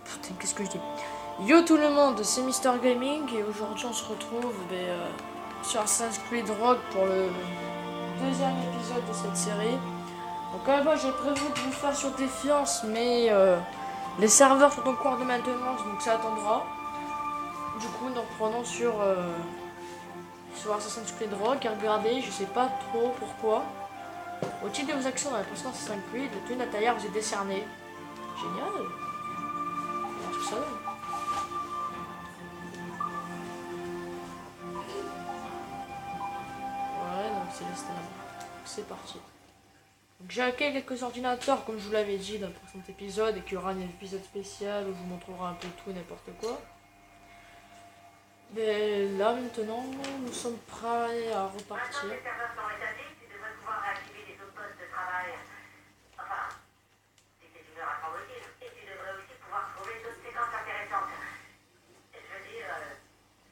Putain, qu'est-ce que je dis? Yo tout le monde, c'est Mister Gaming et aujourd'hui on se retrouve sur Assassin's Creed Rogue pour le deuxième épisode de cette série. Donc moi j'ai prévu de vous faire sur Défiance, mais les serveurs sont en cours de maintenance, donc ça attendra. Du coup nous reprenons sur Assassin's Creed Rogue et regardez, je sais pas trop pourquoi. Au titre de vos actions dans la précédente Assassin's Creed, le tenue d'Ataïa vous est décerné. Génial. Alors, tout ça donne. Ouais, donc c'est resté là-bas. C'est parti. Donc j'ai hacké quelques ordinateurs, comme je vous l'avais dit dans le précédent épisode, et qu'il y aura un épisode spécial où je vous montrerai un peu tout et n'importe quoi. Mais là maintenant, nous sommes prêts à repartir. Maintenant que les serveurs sont rétablis, tu devrais pouvoir réactiver les autres postes de travail. Enfin, si c'est une heure à prendre utile. Et tu devrais aussi pouvoir trouver d'autres séquences intéressantes. Je veux dire,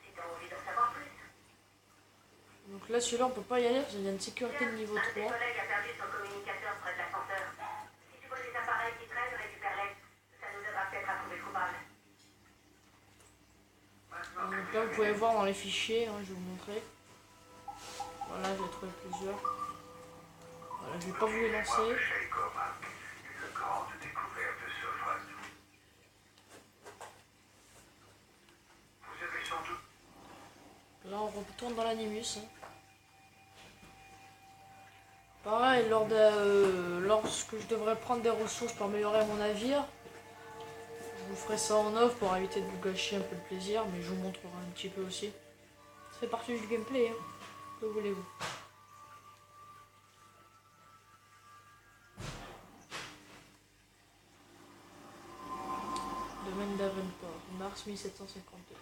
si t'as envie d'en savoir plus. Donc là, celui-là, on peut pas y aller parce qu'il y a une sécurité de niveau Un de tes 3. collègues a perdu son communicateur près de l'ascenseur. Si tu vois les appareils qui traînent, récupère-les. Ça nous aidera peut-être à trouver le coupable. Donc là, vous pouvez voir dans les fichiers, hein, je vais vous montrer. Voilà, j'ai trouvé plusieurs. Voilà, je vais pas vous les lancer. Là, on retourne dans l'animus. Hein. Pareil, lorsque je devrais prendre des ressources pour améliorer mon navire, je vous ferai ça en off pour éviter de vous gâcher un peu le plaisir, mais je vous montrerai un petit peu aussi. Ça fait partie du gameplay, hein. Que voulez-vous? Domaine d'Avenport, mars 1752.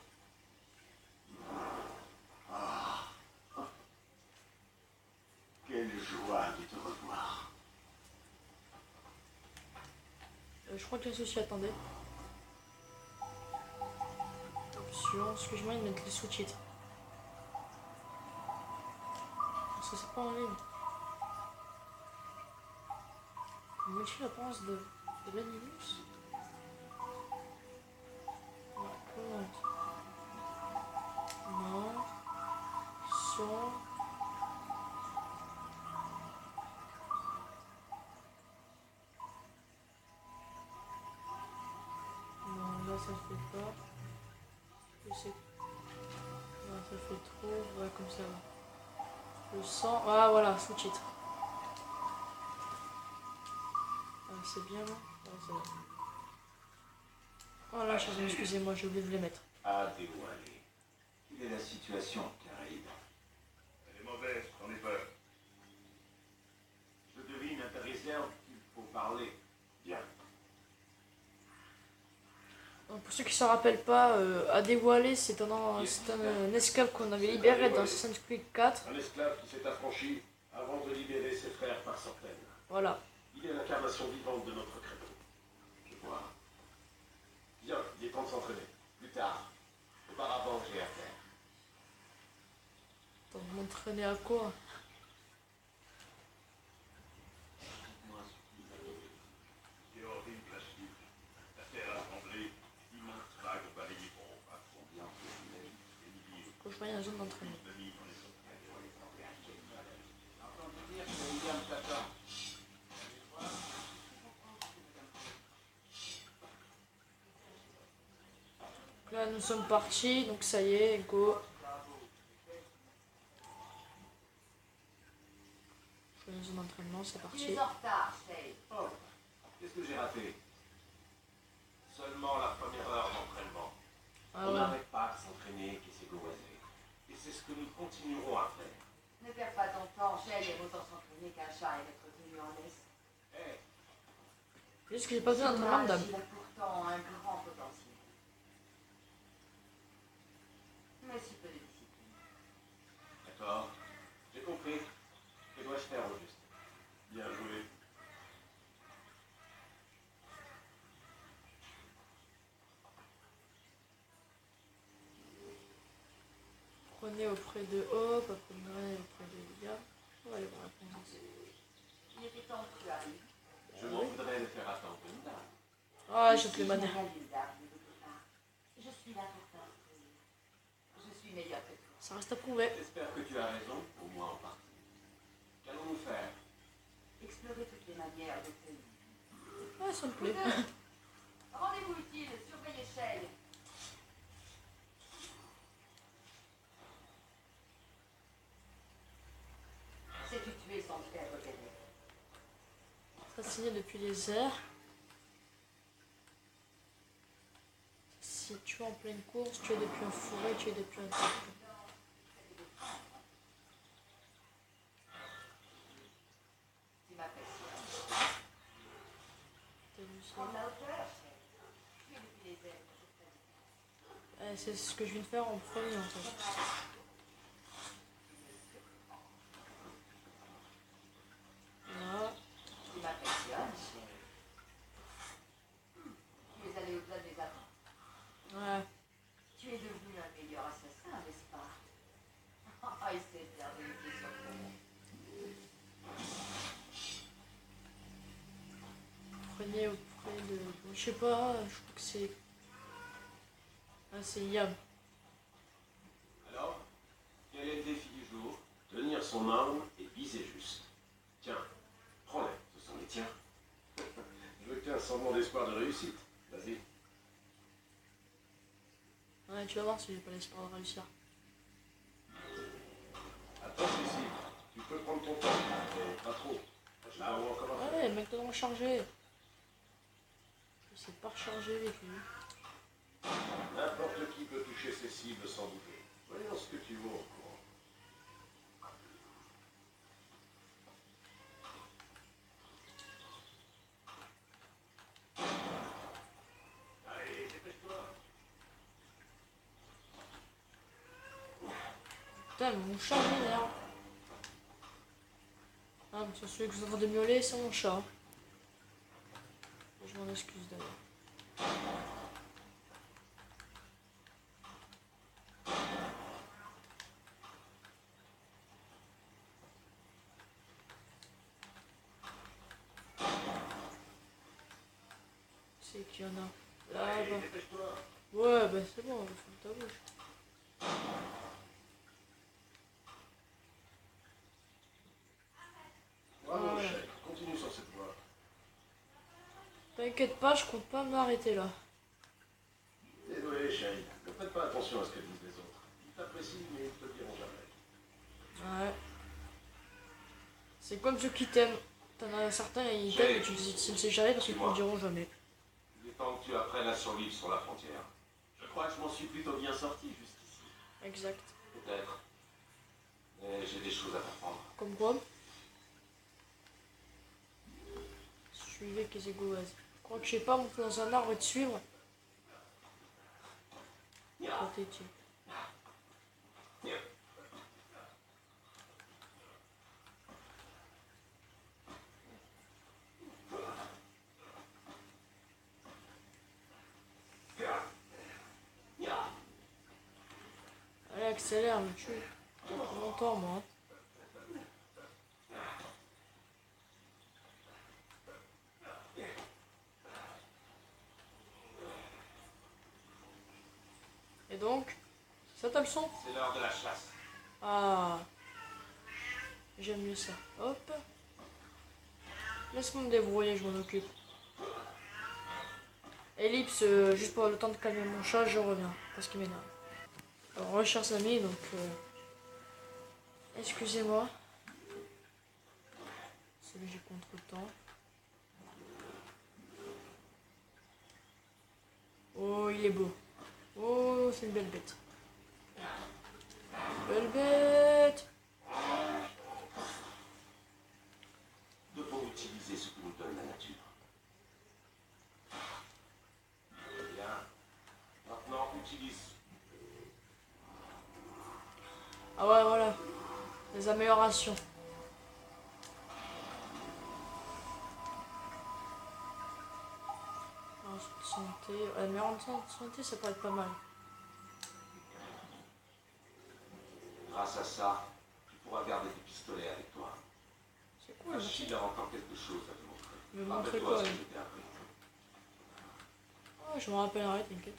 Quelle joie de te revoir. Je crois que les soucis attendaient. Option, excuse-moi de mettre les sous-titres. Parce que c'est pas en ligne. Multi-apparence de l'animus. Non. Son. Non, là ça fait pas. Je sais. Non, ça fait trop. Ouais, comme ça. Le sang. Ah, voilà, sous-titre. Ah, c'est bien là. Ah, c'est bon. Voilà, chers amis, excusez-moi, j'ai oublié de les mettre. Ah, dévoilé. Quelle est la situation, Caraïbe? Elle est mauvaise, j'en ai peur. Je devine à ta réserve qu'il faut parler. Bien. Donc, pour ceux qui ne se rappellent pas, à dévoiler, c'est un esclave qu'on avait libéré dans Assassin's Creed 4. Un esclave qui s'est affranchi avant de libérer ses frères par centaines. Voilà. Il est l'incarnation vivante de notre créneau. Je vois. Bien, il est temps de s'entraîner. Plus tard. Auparavant, j'ai à faire. Donc, m'entraîner à quoi? Dites-moi ce qui vous a donné. C'est horrible la chute. La terre a tremblé. D'immenses vagues ont balayé pour repas. Combien faut-il Des milliers Faut que je voie une zone d'entraînement. de milliers dans les autres. entendu dire que William t'attend? Donc là, nous sommes partis, donc ça y est, go. Je fais une zone d'entraînement, c'est Tu parti. es en retard, Shay. Oh, qu'est-ce que j'ai raté? Seulement la première heure d'entraînement. Ah On ouais. n'arrête pas de s'entraîner, qui s'est gourmandé. Et c'est ce que nous continuerons à faire. Ne perds pas ton temps, Shay aime autant s'entraîner qu'un chat aime être tenu en laisse. Eh, Juste que j'ai pas besoin d'entraînement, madame. Il a pourtant un grand potentiel. Mais si peu de discipline. d'accord. J'ai compris. Que dois-je faire au juste? Bien joué. Prenez auprès de Hop, prenez auprès de Lia. On va aller voir la princesse. Il était temps que tu arrives. Je m'en voudrais de faire attendre une dame. pareil, je te le manais. Je suis là pour t'instruire. Je suis meilleure que toi. Ça reste à prouver. J'espère que tu as raison, au moins en partie. Qu'allons-nous faire? Explorer toutes les manières de tenir. Ouais, ça me plaît. Rendez-vous utile, surveillez Shell. Sais-tu tuer sans te faire repérer? Assassiné depuis les airs. Si tu es en pleine course, tu es depuis un fourré, tu es depuis un tapis. Tu m'apprécies. T'as vu ça? Prends de la hauteur, Shell. Tu es depuis les airs. C'est ce que je viens de faire en premier en fait. Là. Tu m'impressionnes, Shell. Tu es allé au-delà des attentes. Ouais. Tu es devenu un meilleur assassin, n'est-ce pas? Ah, il s'est bien réussi sur toi. Prenez auprès de. Je sais pas, je crois que c'est. Ah, c'est Yam. Alors, quel est le défi du jour? Tenir son arme et viser juste. Tiens, prends-les, ce sont les tiens. Je veux que tu aies un semblant d'espoir de réussite. Vas-y. Ouais, tu vas voir si j'ai pas l'espoir de réussir. Attends, ici. Tu peux prendre ton temps, mais pas trop. Je vais avoir encore un peu. Ouais, mec, t'as recharger. Je sais pas recharger avec lui. N'importe qui peut toucher ses cibles sans bouger. Voyons ce que tu vaux au courant. Allez, dépêche-toi. Putain, mais mon chat m'énerve. Ah, mais c'est celui que vous entendez miauler, c'est mon chat. Je m'en excuse d'ailleurs. C'est qu'il y en a Allez, là-bas. dépêche-toi. Ouais, bah c'est bon, ferme ta bouche. Bravo, Voilà. chef. Continue sur cette voie. T'inquiète pas, je compte pas m'arrêter là. Désolé, Shane. Ne prête pas attention à ce que disent les autres. Ils t'apprécient, mais ils ne te diront jamais. Ouais. C'est comme ceux qui t'aiment. T'en as certains, ils t'aiment, mais tu ne sais jamais parce qu'ils te le diront jamais. Il est temps que tu apprennes à survivre sur la frontière. Je crois que je m'en suis plutôt bien sorti jusqu'ici. Exact. Peut-être. Mais j'ai des choses à t'apprendre. Comme quoi Suivez Kesegoaz. Je crois que je sais pas monter dans un arbre et te suivre. Protégé. Allez, accélère, me tue. Pas trop longtemps, moi. Et donc, c'est ça ta leçon? C'est l'heure de la chasse. Ah, j'aime mieux ça. Hop. Laisse-moi me débrouiller, je m'en occupe. Ellipse, juste pour le temps de calmer mon chat, je reviens. Parce qu'il m'énerve. Alors, chers amis, donc... excusez-moi. C'est léger contre-temps. Oh, il est beau. Oh, c'est une belle bête. Belle bête. Devons utiliser ce que nous donne la nature. Bien. Maintenant, utilise. Ah ouais, voilà. Des améliorations. Santé. Amélioration de santé, ça pourrait être pas mal. Grâce à ça, tu pourras garder des pistolets avec toi. C'est cool. Achille a encore quelque chose à te montrer. Me montrer Rappelle-toi quoi, ce que lui? je t'ai appris. Ouais, je me rappellerai, t'inquiète.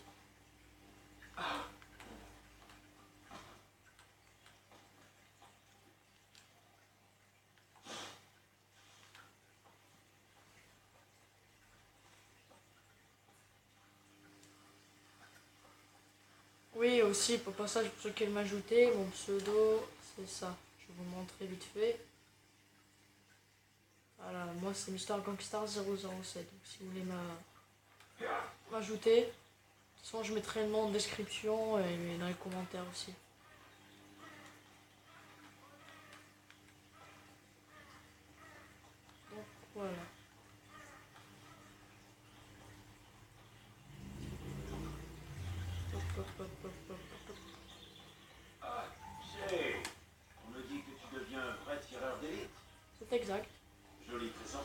Oui, aussi, pour passage, pour ceux qui veulent m'ajouter, mon pseudo, c'est ça. Je vais vous montrer vite fait. Voilà, moi c'est Mister Gangstar 007. Donc si vous voulez m'ajouter, de toute façon je mettrai le nom en description et dans les commentaires aussi. Donc voilà. Hop, hop, hop, hop, hop, hop. Ah, Jay, on me dit que tu deviens un vrai tireur d'élite. C'est exact. Joli présent.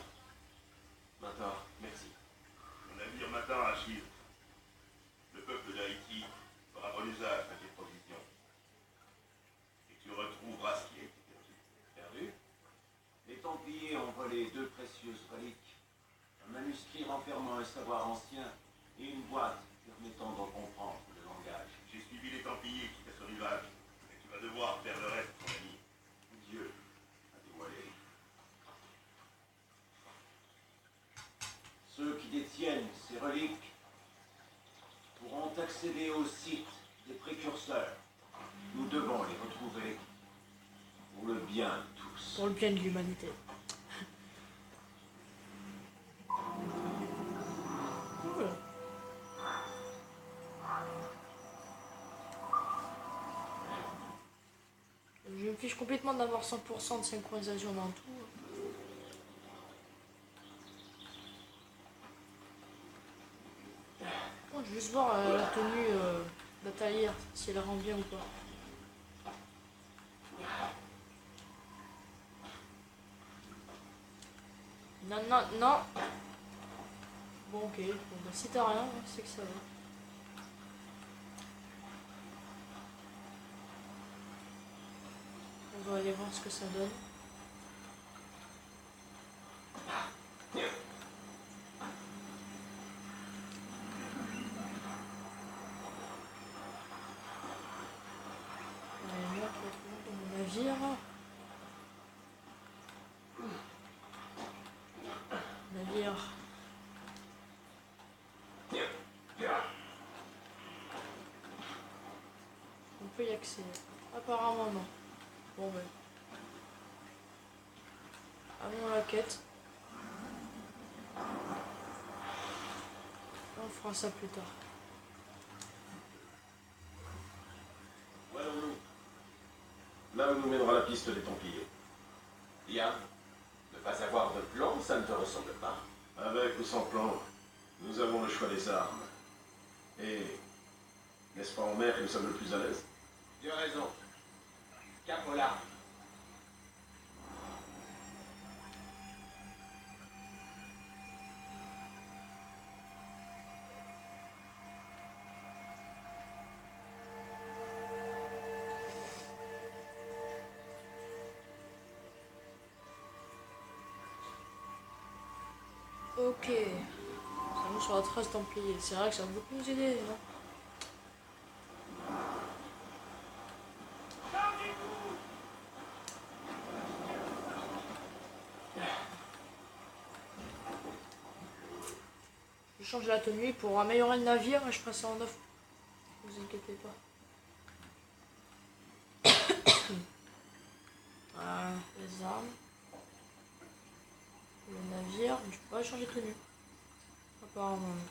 Maintenant, merci. Mon navire m'attend, Achille. Le peuple d'Haïti fera bon usage de tes provisions. Et tu retrouveras ce qui a été perdu. Perdu? Les Templiers ont volé 2 précieuses reliques. Un manuscrit renfermant un savoir ancien et une boîte permettant de comprendre le langage. J'ai suivi les Templiers qui à ce rivage. Mais tu vas devoir faire le reste, mon ami. Dieu a dévoilé. Ceux qui détiennent ces reliques pourront accéder au site des précurseurs. Nous devons les retrouver pour le bien de tous. Pour le bien de l'humanité. Cool. Je me fiche complètement d'avoir 100% de synchronisation dans tout. Bon, je vais juste voir la tenue d'Atelier, si elle rend bien ou pas. Non, non, non. Bon, ok. Bon, bah, si t'as rien, c'est que ça va. On va aller voir ce que ça donne. Allez, moi, je retrouve dans mon navire. Navire. On peut y accéder. Apparemment non. Bon ben. Allons à la quête. On fera ça plus tard. Où allons-nous? Là où nous mènera la piste des Templiers. Bien. Ne pas avoir de plan, ça ne te ressemble pas. Avec ou sans plan, nous avons le choix des armes. Et n'est-ce pas en mer que nous sommes le plus à l'aise? Tu as raison. Capola. Ok. Ça nous sur la trace templier. C'est vrai que ça va beaucoup nous aider, non? Je change la tenue pour améliorer le navire et je ferai ça en off. Ne vous inquiétez pas. Voilà, les armes. Le navire, mais je peux pas changer de tenue. Apparemment. Non.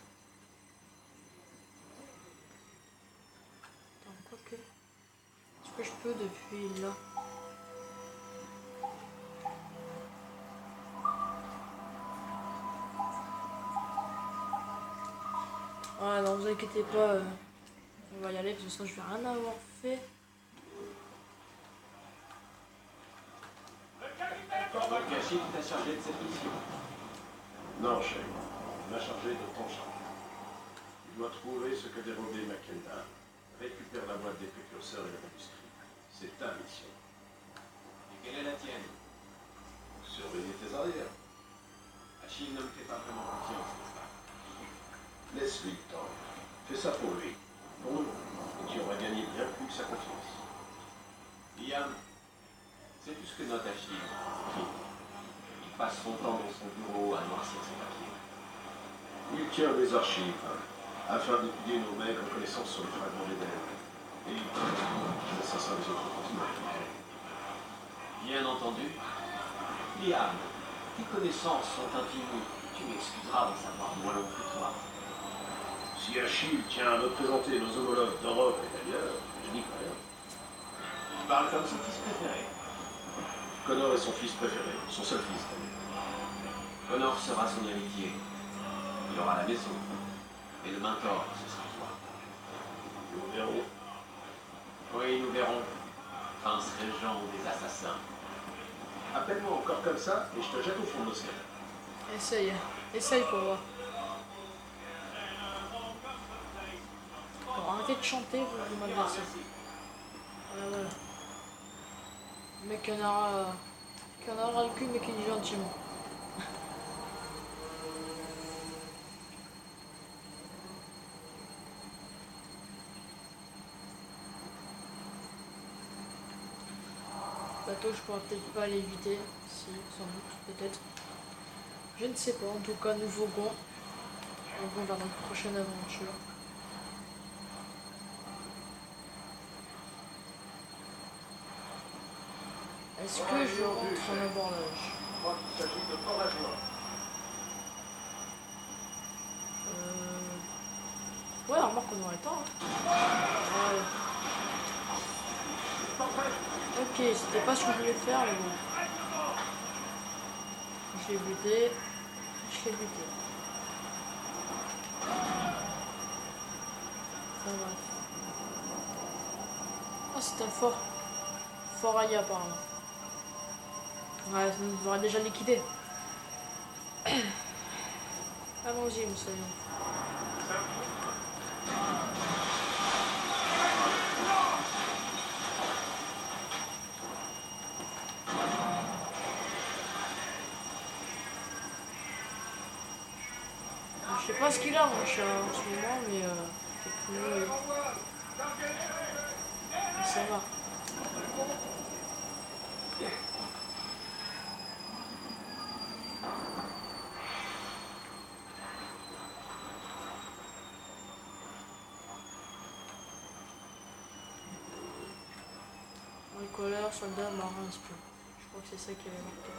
Attends, quoi que. Est-ce que je peux depuis là? Ouais, non, vous inquiétez pas. On va y aller parce que sinon je vais rien avoir fait. Achille t'a chargé de cette mission. Non, chef. On m'a chargé de ton charge. Tu dois trouver ce que dérobé McKenna. Récupère la boîte des précurseurs et le manuscrit. C'est ta mission. Et quelle est la tienne? Surveiller tes arrières. Achille ne me fait pas vraiment confiance, n'est-ce pas? Laisse-lui le temps. Fais ça pour lui, pour nous, et tu auras gagné bien plus que sa confiance. Liam, sais-tu ce que note Achille? Il passe son temps dans son bureau à noircir ses papiers. Il tient des archives, afin d'étudier nos maigres connaissances sur les fragments d'Éden. Et ça sera les autres continents. Bien entendu. Liam, tes connaissances sont infinies. Tu m'excuseras d'en savoir moins long que toi. Si Achille tient à me présenter nos homologues d'Europe et d'ailleurs, je n'y peux rien. Tu parles comme son fils préféré. Connor est son fils préféré, son seul fils d'ailleurs. Connor sera son héritier. Il aura la maison. Et le mentor, ce sera toi. Nous verrons. Oui, nous verrons. Prince régent ou des assassins. Appelle-moi encore comme ça et je te jette au fond de l'océan. Essaye pour voir. Bon, arrêtez de chanter, vous m'adressez. Voilà. Le mec qui en aura le cul, mais qui dit gentiment. Bateau, je pourrais peut-être pas l'éviter. Si, sans doute, peut-être. Je ne sais pas. En tout cas, nous voguons. Nous voguons vers notre prochaine aventure. Est-ce que je rentre en abordage? Je crois qu'il s'agit de port à joie. Ouais, remarque qu'on aurait le temps. Hein. Ouais. Ok, c'était pas ce que je voulais faire, mais bon. Je l'ai buté. Je l'ai buté. Enfin bref. Ah, c'était un fort. Fort Aya, apparemment. Ouais, ça nous aurait déjà liquidé. Allons-y, nous soyons. Je sais pas ce qu'il a, mon chat, en ce moment, mais ça va. Bricoleur, soldat, marin, espion. Je crois que c'est ça qui avait marqué.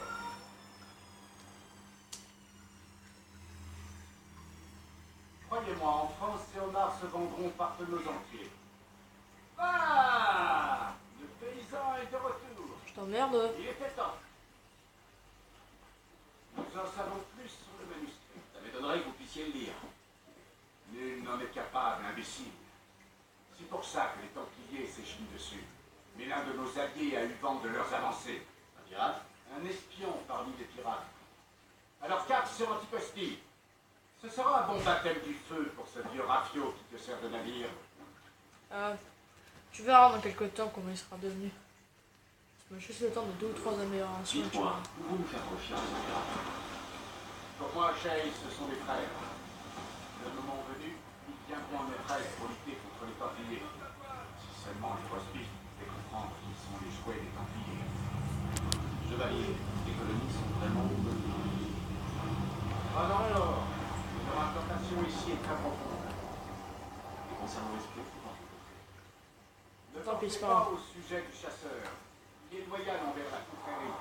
Croyez-moi, en France, ces homards se vendront par de nos entiers. Ah! Le paysan est de retour. Je t'emmerde. Il était temps. Nous en savons plus sur le manuscrit. Ça m'étonnerait que vous puissiez le lire. Nul n'en est capable, imbécile. C'est pour ça que les Templiers s'échinent dessus. Mais l'un de nos alliés a eu vent de leurs avancées. Un pirate? Un espion parmi les pirates. Alors capte sur Anticosti. Ce sera un bon baptême du feu pour ce vieux rafio qui te sert de navire. Tu verras dans quelques temps comment il sera devenu. Ça m'a juste le temps de 2 ou 3 améliorations. Dites-moi, pouvons nous faire confiance? Pour moi, Chase, ce sont des frères. Le moment venu, ils viendront en maîtresse pour lutter contre les Templiers. Si seulement les Crosby pouvaient comprendre qu'ils sont les jouets des Templiers. Chevalier, les colonies sont vraiment bonnes. Ah non alors, leur implantation ici est très profonde. Et concernant l'espion, faut pas vous Ne Tant pis, pensez c'est pas pas grave. au sujet du chasseur. Il est loyal envers la confrérie.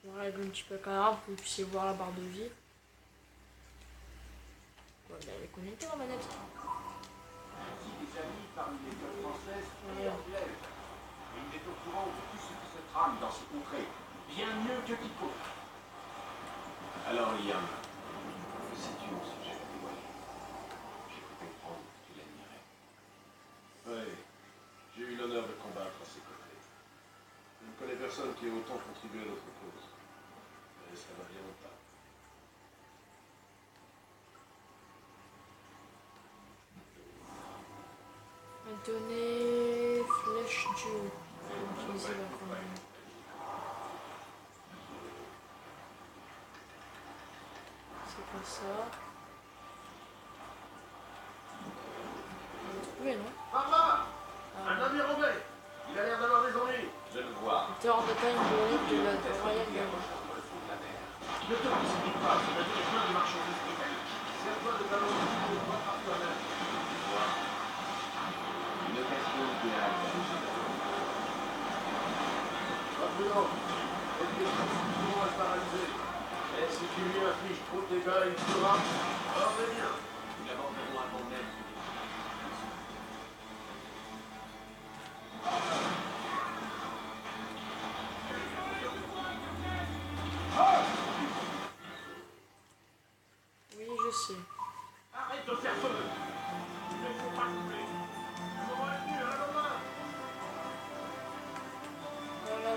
Je vous règle un petit peu quand même pour que vous puissiez voir la barre de vie. Ouais, mais elle est connectée la manette. Si des amis parmi les peuples françaises et Ouais. anglaises. Et il est au courant de tout ce qui se trame dans ces contrées. Bien mieux que quiconque. Alors, Liam, que sais-tu au sujet de Wally? J'ai pu comprendre que tu l'admirais. Oui, j'ai eu l'honneur de combattre à ses côtés. Je ne connais personne qui ait autant contribué à notre cause. Mais ça va bien longtemps. Donner flèche Dieu. Utiliser la combinaison. faire ça. On va trouver, non? Papa! Un navire anglais! Il a l'air d'avoir des ennuis! Je le vois. Le terrain de taille de la Royal Navy. Ne te précipite pas, c'est la direction des marchandises britanniques. C'est à toi de valoriser le droit par toi-même. Une occasion idéale d'aller Pas prudent. Et puis, tout va se paralyser. Et si tu lui infliges trop de dégâts, il tuera. Alors, c'est bien. Nous l'aborderons avant même. Oui, je sais. Arrête de faire feu! Il ne faut pas couper. Le moment est venu, à la main! Voilà,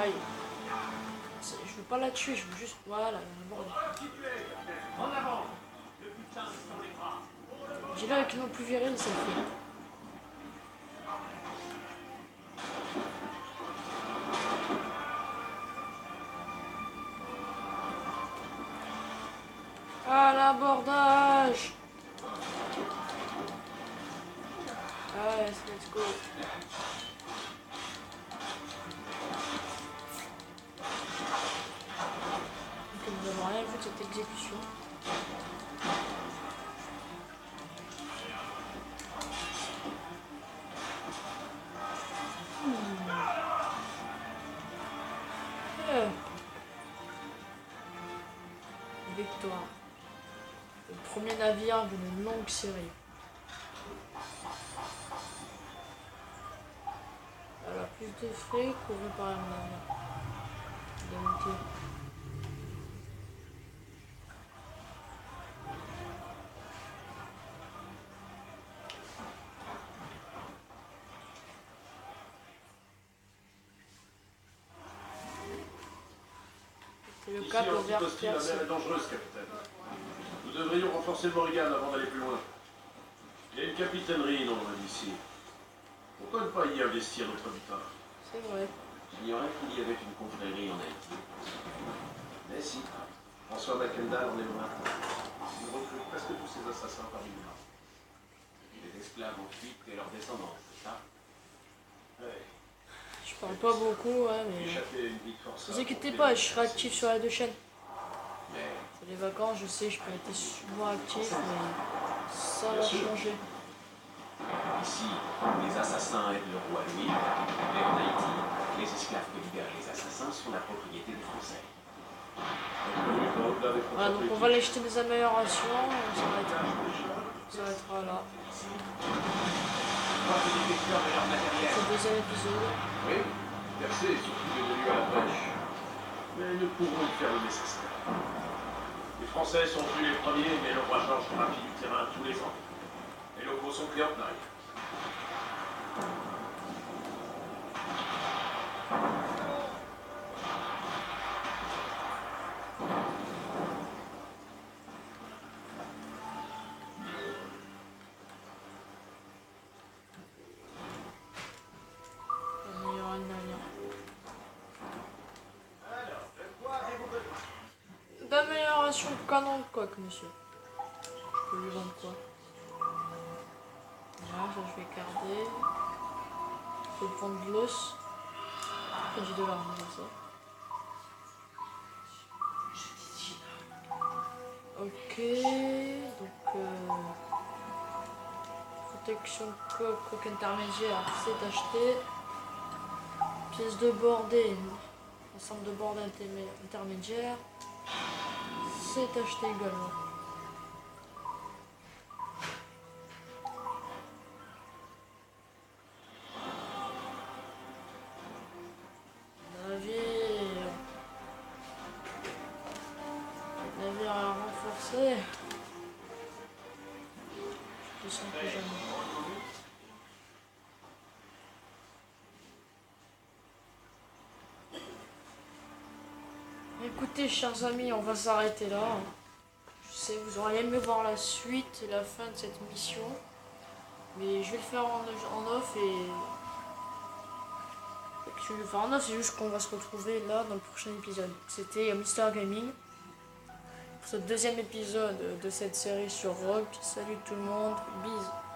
aïe. Je veux pas la tuer, je veux juste... Voilà, l'aborder. En avant! Le putain est dans les bras! Dis-le avec un nom plus viril, ça le fait. À l'abordage! Allez, let's go. Donc nous n'avons rien vu de cette exécution. Victoire. Le premier navire d'une longue série. Alors, plus de frais couru par un navire. Donc, c'est le Ici, cap en vers toute hostile, la Perse. mer est dangereuse, capitaine. Nous devrions renforcer le Morrigan avant d'aller plus loin. Il y a une capitainerie non loin d'ici. Pourquoi ne pas y investir notre butin? C'est vrai. J'ignorais qu'il y avait une confrérie en Haïti. Mais si, François Mackendal en est le matin. Il recrute presque tous ses assassins parmi nous. les esclaves en fuite et leurs descendants, c'est ça? Ouais. Je parle pas beaucoup, ouais, mais... Échapper à une vie de force. Ne vous inquiétez pas, je serai actif sur les deux chaînes. Mais C'est les vacances, je sais, je peux être souvent actif, mais ça va Bien sûr. changer. ici, les assassins aident le roi Louis, mais en Haïti, les esclaves que libèrent les assassins sont la propriété des Français. Voilà, donc on va aller jeter des améliorations, on s'arrêtera là. Porte détecteur de leur matériel. C'est le deuxième épisode. Oui, Percé est surtout devenu à la pêche. Mais nous pourrons y faire le nécessaire. Les Français sont plus les premiers, mais le roi Georges graphie du terrain tous les ans. Les locaux sont pris en tenaille. Améliorer le navire. D'amélioration de canon de coque, monsieur. Je peux lui vendre quoi? Voilà, ça je vais garder. Je peux prendre de l'os. Après j'ai de l'arme, c'est ça. Ok, donc protection de coque, coque intermédiaire, c'est acheté. Pièce de bordée, ensemble de bord intermédiaire, c'est acheté également. Navire. Navire à renforcer. Je sens que jamais. Écoutez, chers amis, on va s'arrêter là. Je sais, vous auriez aimé voir la suite et la fin de cette mission. Mais je vais le faire en off et... Ce que je vais faire en off, c'est juste qu'on va se retrouver là dans le prochain épisode. C'était Mister Gaming. ce deuxième épisode de cette série sur Rogue. Salut tout le monde, bisous.